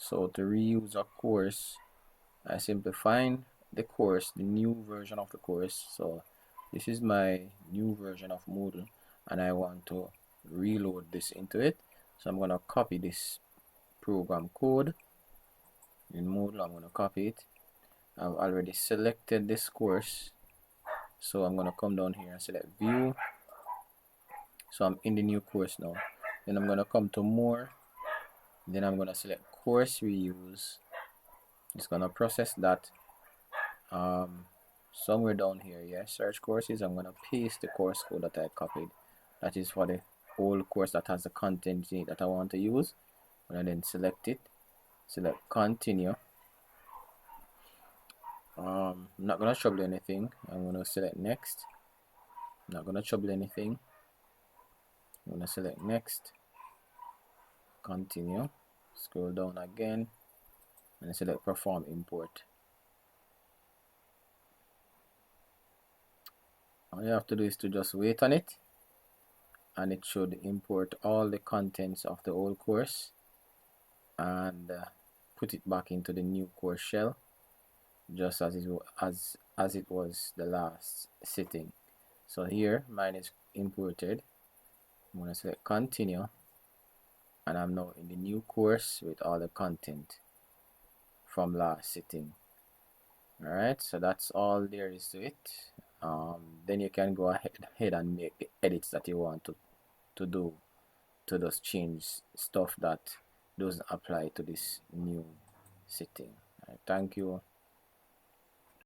So to reuse a course, I simply find the course, the new version of the course. So this is my new version of Moodle, and I want to reload this into it. So I'm going to copy this program code in Moodle. I'm going to copy it. I've already selected this course, so I'm going to come down here and select view. So I'm in the new course now. Then I'm going to come to more. Then I'm going to select course reuse. It's going to process that. Somewhere down here, yeah, search courses. I'm going to paste the course code that I copied. That is for the old course that has the content in it that I want to use. And then select it, select continue. I'm not going to trouble anything. I'm going to select next. I'm not going to trouble anything. I'm going to select next, continue, scroll down again, and select perform import. All you have to do is to just wait on it, and it should import all the contents of the old course and put it back into the new course shell, just as it was the last sitting. So here mine is imported. I'm going to select continue, and I'm now in the new course with all the content from last sitting. Alright, so that's all there is to it. Then you can go ahead and make the edits that you want to do to just change stuff that doesn't apply to this new setting. Thank you.